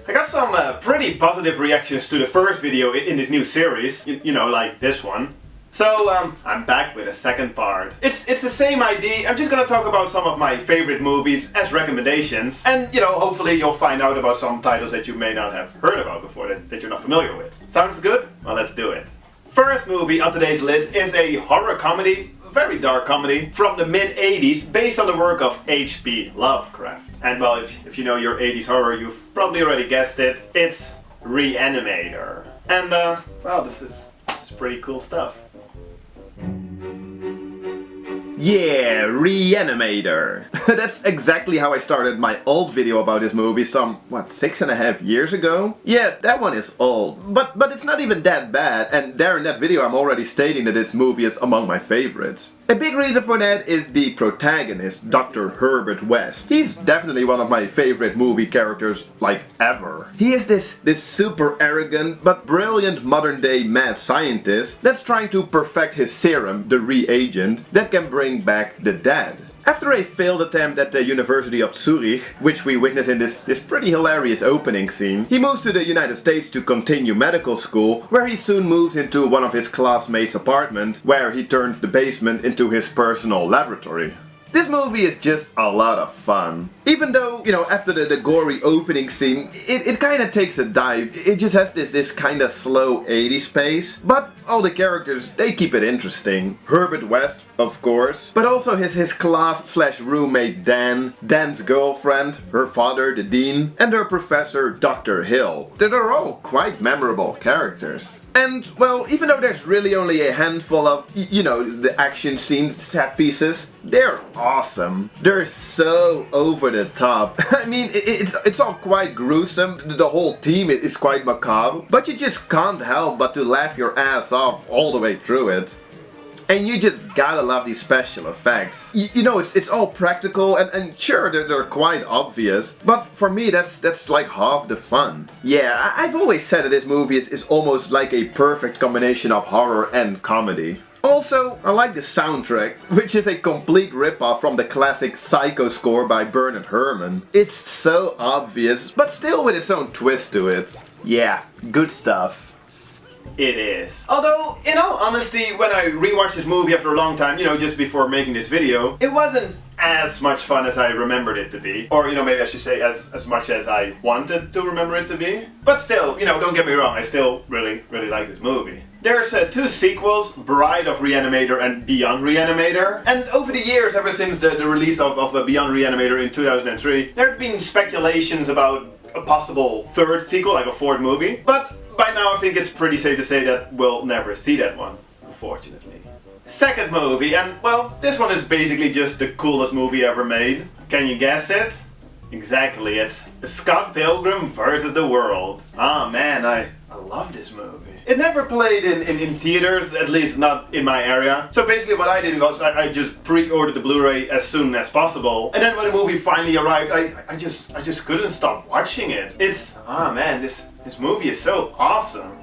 I got some pretty positive reactions to the first video in this new series, you know, like this one. So I'm back with a second part. It's the same idea. I'm just gonna talk about some of my favorite movies as recommendations, and you know, hopefully you'll find out about some titles that you may not have heard about before, that you're not familiar with. Sounds good? Well, let's do it. First movie on today's list is a horror comedy, very dark comedy, from the mid-80s, based on the work of H.P. Lovecraft. And well, if you know your 80s horror, you've probably already guessed it. It's Reanimator. And well, this is pretty cool stuff. Yeah, Reanimator. That's exactly how I started my old video about this movie some, what, 6.5 years ago? Yeah, that one is old, but it's not even that bad, and there in that video I'm already stating that this movie is among my favorites. A big reason for that is the protagonist, Dr. Herbert West. He's definitely one of my favorite movie characters, like, ever. He is this super arrogant but brilliant modern day mad scientist that's trying to perfect his serum, the reagent, that can bring back the dead. After a failed attempt at the University of Zurich, which we witness in this pretty hilarious opening scene, he moves to the United States to continue medical school, where he soon moves into one of his classmates' apartments, where he turns the basement into his personal laboratory. This movie is just a lot of fun. Even though, you know, after the gory opening scene, it kind of takes a dive. It just has this kind of slow 80s pace. But all the characters, they keep it interesting. Herbert West, of course. But also his class/roommate Dan, Dan's girlfriend, her father, the dean, and her professor, Dr. Hill. They're all quite memorable characters. And, well, even though there's really only a handful of, you know, the action scenes, set pieces, they're awesome. They're so over the top. I mean, it's all quite gruesome. The whole team is quite macabre. But you just can't help but to laugh your ass off all the way through it. And you just gotta love these special effects. You know, it's all practical and sure, they're quite obvious. But for me, that's like half the fun. Yeah, I've always said that this movie is almost like a perfect combination of horror and comedy. Also, I like the soundtrack, which is a complete ripoff from the classic Psycho score by Bernard Herrmann. It's so obvious, but still with its own twist to it. Yeah, good stuff. It is. Although, in all honesty, when I rewatched this movie after a long time, you know, just before making this video, it wasn't as much fun as I remembered it to be. Or, you know, maybe I should say as much as I wanted to remember it to be. But still, you know, don't get me wrong, I still really like this movie. There's two sequels, Bride of Reanimator and Beyond Reanimator. And over the years, ever since the release of Beyond Reanimator in 2003, there have been speculations about a possible third sequel, like a fourth movie. But by now I think it's pretty safe to say that we'll never see that one, unfortunately. Second movie, and well, this one is basically just the coolest movie ever made. Can you guess it? Exactly, it's Scott Pilgrim vs. the World. Ah man, I love this movie. It never played in theaters, at least not in my area. So basically what I did was I just pre-ordered the Blu-ray as soon as possible. And then when the movie finally arrived, I just couldn't stop watching it. It's, ah man, this movie is so awesome.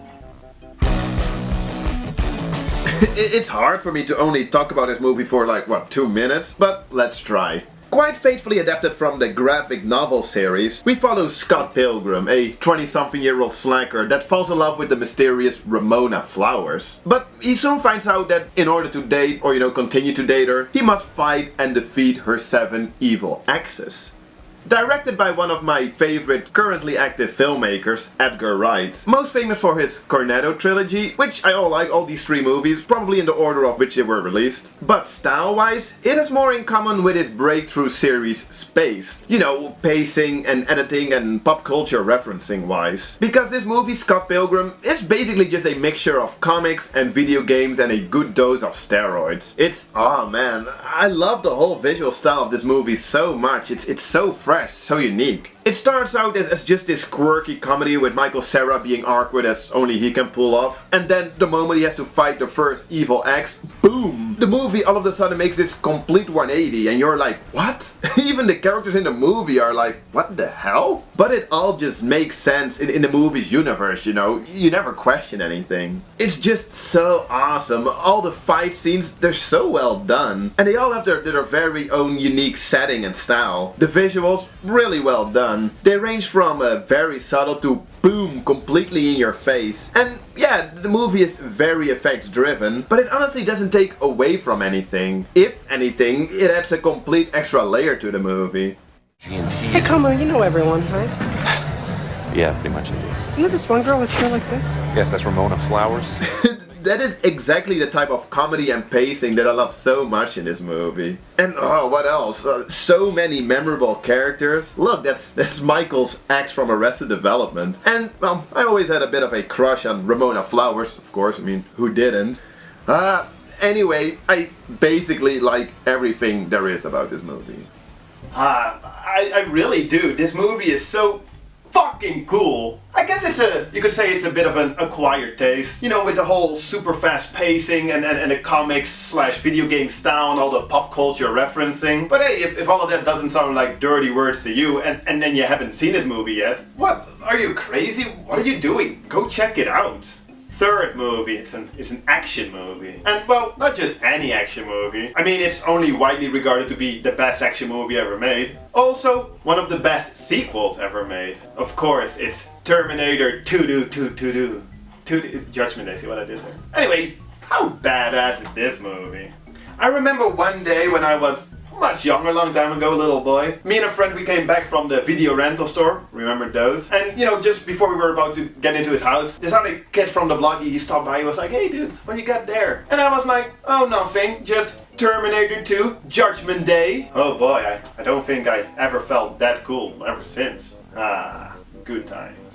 It's hard for me to only talk about this movie for like, what, 2 minutes? But let's try. Quite faithfully adapted from the graphic novel series, we follow Scott Pilgrim, a 20-something-year-old slacker that falls in love with the mysterious Ramona Flowers. But he soon finds out that in order to date, or you know, continue to date her, he must fight and defeat her 7 evil exes. Directed by one of my favorite currently active filmmakers, Edgar Wright. Most famous for his Cornetto trilogy, which I like all these 3 movies, probably in the order of which they were released. But style-wise, it has more in common with his breakthrough series Spaced. You know, pacing and editing and pop culture referencing wise. Because this movie, Scott Pilgrim, is basically just a mixture of comics and video games and a good dose of steroids. It's, oh man, I love the whole visual style of this movie so much. It's so fresh. So unique. It starts out as just this quirky comedy with Michael Cera being awkward as only he can pull off. And then the moment he has to fight the first evil ex, boom! The movie all of a sudden makes this complete 180 and you're like, what? Even the characters in the movie are like, what the hell? But it all just makes sense in the movie's universe, you know? You never question anything. It's just so awesome. All the fight scenes, they're so well done. And they all have their very own unique setting and style. The visuals, really well done. They range from very subtle to boom, completely in your face. And yeah, the movie is very effects driven, but it honestly doesn't take away from anything. If anything, it adds a complete extra layer to the movie. Hey, Como, you know everyone, right? Yeah, pretty much I do. You know this one girl with hair like this? Yes, that's Ramona Flowers. That is exactly the type of comedy and pacing that I love so much in this movie. And oh, what else? So many memorable characters. Look, that's Michael's ex from Arrested Development. And, well, I always had a bit of a crush on Ramona Flowers, of course. I mean, who didn't? Anyway, I basically like everything there is about this movie. I really do. This movie is so fucking cool. I guess you could say it's a bit of an acquired taste. You know, with the whole super fast pacing and the comics slash video game style and all the pop culture referencing. But hey, if all of that doesn't sound like dirty words to you and then you haven't seen this movie yet, what? Are you crazy? What are you doing? Go check it out. Third movie, it's an action movie. And well, not just any action movie. I mean, it's only widely regarded to be the best action movie ever made. Also, one of the best sequels ever made. Of course, it's Terminator 2. It's Judgment Day, see what I did there? Anyway, how badass is this movie? I remember one day when I was much younger, long time ago, little boy. Me and a friend, we came back from the video rental store. Remember those? And you know, just before we were about to get into his house, this other kid from the block, he stopped by. He was like, "Hey dudes, what you got there?" And I was like, "Oh, nothing. Just Terminator 2, Judgment Day." Oh boy, I don't think I ever felt that cool ever since. Good times.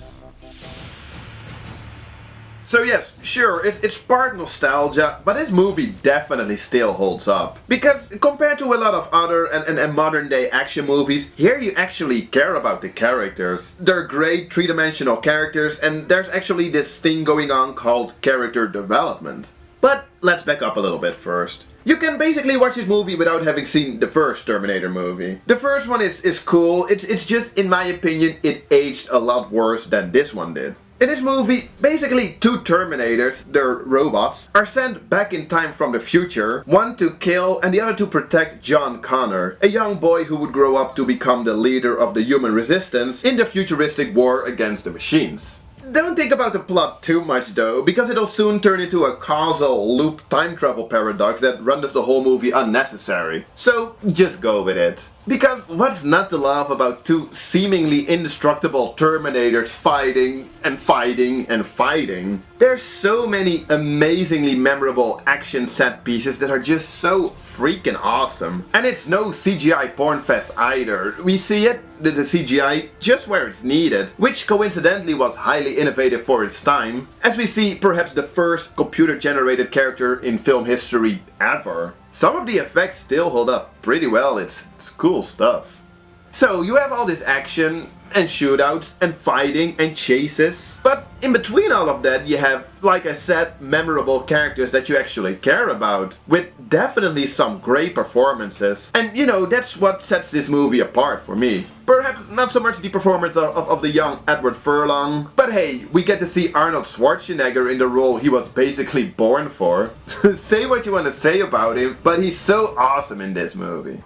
So yes, sure, it's part nostalgia, but this movie definitely still holds up. Because compared to a lot of other and modern day action movies, here you actually care about the characters. They're great three-dimensional characters, and there's actually this thing going on called character development. But let's back up a little bit first. You can basically watch this movie without having seen the first Terminator movie. The first one is cool, it's just, in my opinion, it aged a lot worse than this one did. In this movie, basically two Terminators, they're robots, are sent back in time from the future, one to kill and the other to protect John Connor, a young boy who would grow up to become the leader of the human resistance in the futuristic war against the machines. Don't think about the plot too much though, because it'll soon turn into a causal loop time travel paradox that renders the whole movie unnecessary. So just go with it. Because what's not to love about two seemingly indestructible Terminators fighting and fighting and fighting? There's so many amazingly memorable action set pieces that are just so freaking awesome. And it's no CGI porn fest either. We see it, the CGI, just where it's needed, which coincidentally was highly innovative for its time, as we see perhaps the first computer-generated character in film history ever. Some of the effects still hold up pretty well, it's cool stuff. So you have all this action and shootouts and fighting and chases, but in between all of that you have, like I said, memorable characters that you actually care about, with definitely some great performances. And you know, that's what sets this movie apart for me. Perhaps not so much the performance of the young Edward Furlong, but hey, we get to see Arnold Schwarzenegger in the role he was basically born for. Say what you want to say about him, but he's so awesome in this movie.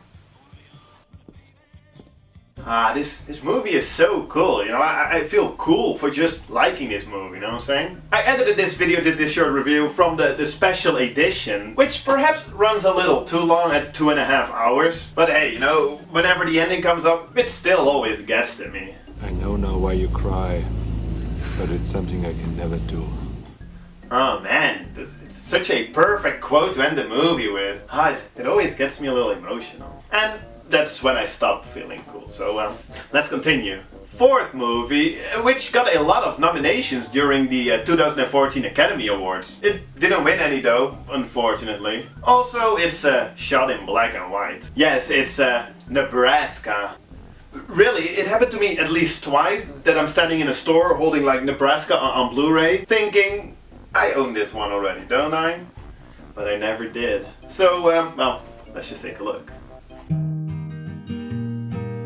This movie is so cool, you know, I feel cool for just liking this movie, you know what I'm saying? I edited this video, did this short review from the special edition, which perhaps runs a little too long at 2.5 hours. But hey, you know, whenever the ending comes up, it still always gets to me. I know now why you cry, but it's something I can never do. Oh man, it's such a perfect quote to end the movie with. It always gets me a little emotional. And that's when I stopped feeling cool. So let's continue. Fourth movie, which got a lot of nominations during the 2014 Academy Awards. It didn't win any though, unfortunately. Also, it's shot in black and white. Yes, it's Nebraska. Really, it happened to me at least twice that I'm standing in a store holding like Nebraska on Blu-ray, thinking, I own this one already, don't I? But I never did. So, well, let's just take a look.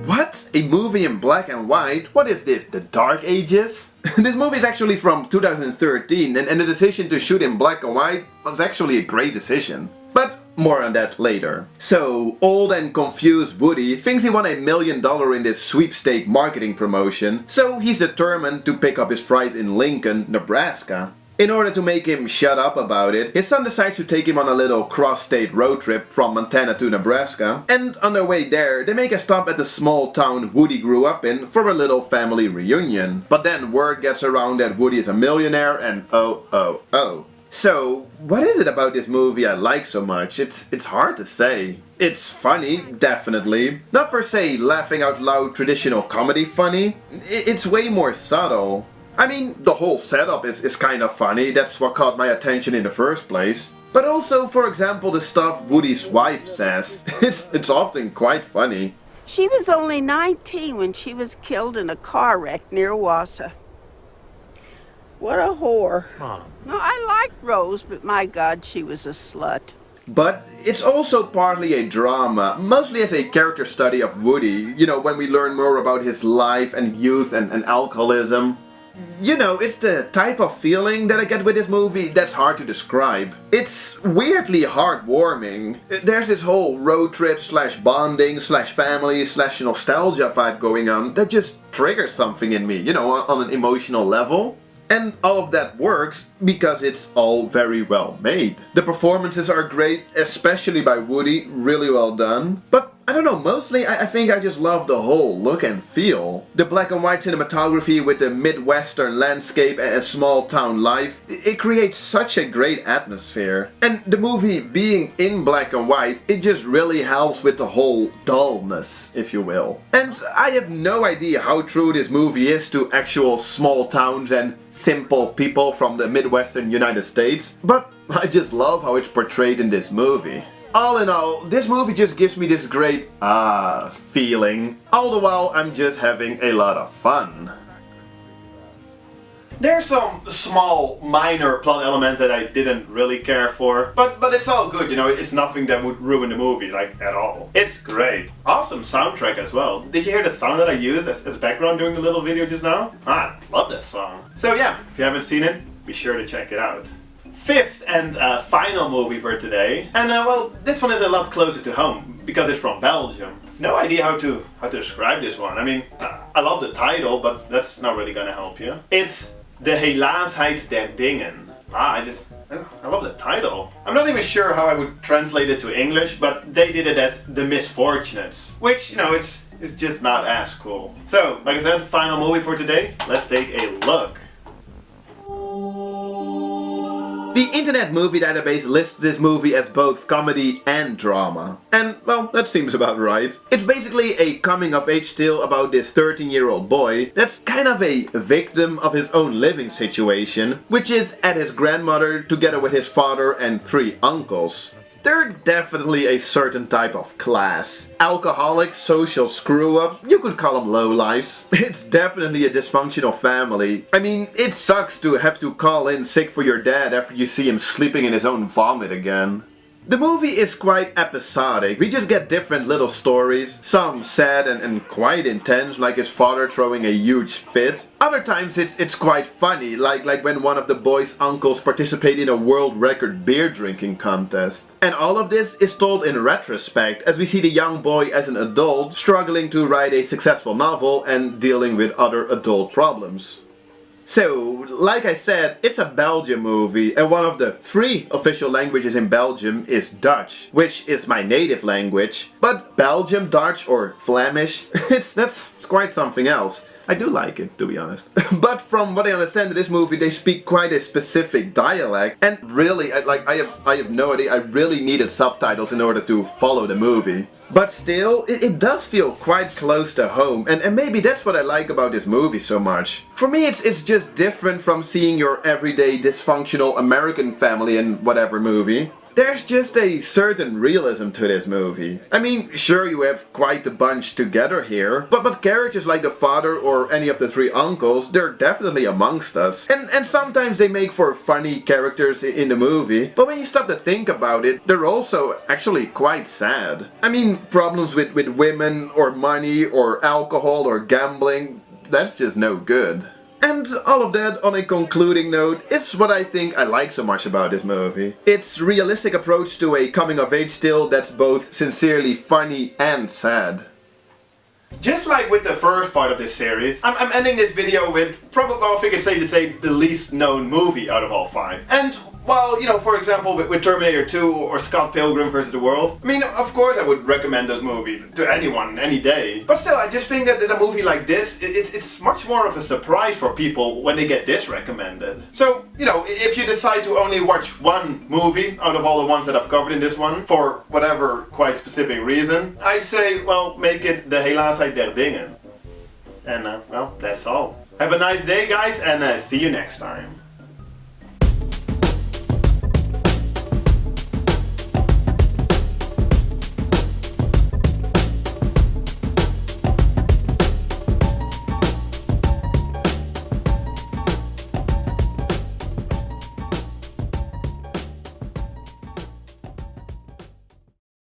What? A movie in black and white? What is this, the Dark Ages? This movie is actually from 2013 and the decision to shoot in black and white was actually a great decision. But more on that later. So, old and confused Woody thinks he won $1 million in this sweepstake marketing promotion, so he's determined to pick up his prize in Lincoln, Nebraska. In order to make him shut up about it, his son decides to take him on a little cross-state road trip from Montana to Nebraska, and on their way there, they make a stop at the small town Woody grew up in for a little family reunion. But then word gets around that Woody is a millionaire and oh. So, what is it about this movie I like so much? It's hard to say. It's funny, definitely. Not per se laughing out loud traditional comedy funny. It's way more subtle. I mean, the whole setup is kind of funny, that's what caught my attention in the first place. But also, for example, the stuff Woody's wife says. It's often quite funny. She was only 19 when she was killed in a car wreck near Wausau. What a whore. Mom. No, I liked Rose, but my God, she was a slut. But it's also partly a drama, mostly as a character study of Woody, you know, when we learn more about his life and youth and alcoholism. You know, it's the type of feeling that I get with this movie that's hard to describe. It's weirdly heartwarming. There's this whole road trip slash bonding slash family slash nostalgia vibe going on that just triggers something in me, you know, on an emotional level. And all of that works because it's all very well made. The performances are great, especially by Woody, really well done. But I don't know, mostly I think I just love the whole look and feel. The black and white cinematography with the Midwestern landscape and small town life, it creates such a great atmosphere. And the movie being in black and white, it just really helps with the whole dullness, if you will. And I have no idea how true this movie is to actual small towns and simple people from the Midwestern United States, but I just love how it's portrayed in this movie. All in all, this movie just gives me this great feeling, all the while I'm just having a lot of fun. There's some small, minor plot elements that I didn't really care for, but it's all good, you know, it's nothing that would ruin the movie, like, at all. It's great. Awesome soundtrack as well. Did you hear the song that I used as background during the little video just now? I love that song. So yeah, if you haven't seen it, be sure to check it out. Fifth and final movie for today, and well, this one is a lot closer to home because it's from Belgium. No idea how to describe this one. I mean, I love the title, but that's not really gonna help you. It's De Helaasheid der Dingen. I love the title. I'm not even sure how I would translate it to English, but they did it as The Misfortunates, which, you know, it's just not as cool. So, like I said, final movie for today. Let's take a look. The Internet Movie Database lists this movie as both comedy and drama. And, well, that seems about right. It's basically a coming-of-age tale about this 13-year-old boy that's kind of a victim of his own living situation, which is at his grandmother together with his father and 3 uncles. They're definitely a certain type of class. Alcoholics, social screw-ups, you could call them lowlifes. It's definitely a dysfunctional family. I mean, it sucks to have to call in sick for your dad after you see him sleeping in his own vomit again. The movie is quite episodic. We just get different little stories, some sad and quite intense, like his father throwing a huge fit. Other times it's quite funny, like when one of the boy's uncles participate in a world record beer drinking contest. And all of this is told in retrospect, as we see the young boy as an adult struggling to write a successful novel and dealing with other adult problems. So, like I said, it's a Belgian movie, and one of the 3 official languages in Belgium is Dutch, which is my native language. But Belgium Dutch or Flemish, that's quite something else. I do like it, to be honest. But from what I understand in this movie, they speak quite a specific dialect, and really, I have no idea. I really needed subtitles in order to follow the movie. But still, it does feel quite close to home, and maybe that's what I like about this movie so much. For me, it's just different from seeing your everyday dysfunctional American family in whatever movie. There's just a certain realism to this movie. I mean, sure, you have quite a bunch together here, but characters like the father or any of the 3 uncles, they're definitely amongst us. And sometimes they make for funny characters in the movie, but when you stop to think about it, they're also actually quite sad. I mean, problems with women or money or alcohol or gambling, that's just no good. And all of that on a concluding note is what I think I like so much about this movie. Its realistic approach to a coming-of-age tale that's both sincerely funny and sad. Just like with the first part of this series, I'm ending this video with probably, well, I think it's safe to say, the least known movie out of all 5. And while, you know, for example, with Terminator 2 or Scott Pilgrim vs. the World, I mean, of course I would recommend this movie to anyone, any day. But still, I just think that a movie like this, it's much more of a surprise for people when they get this recommended. So, you know, if you decide to only watch one movie out of all the ones that I've covered in this one, for whatever quite specific reason, I'd say, well, make it De Helaasheid der Dingen. And, well, that's all. Have a nice day, guys, and see you next time.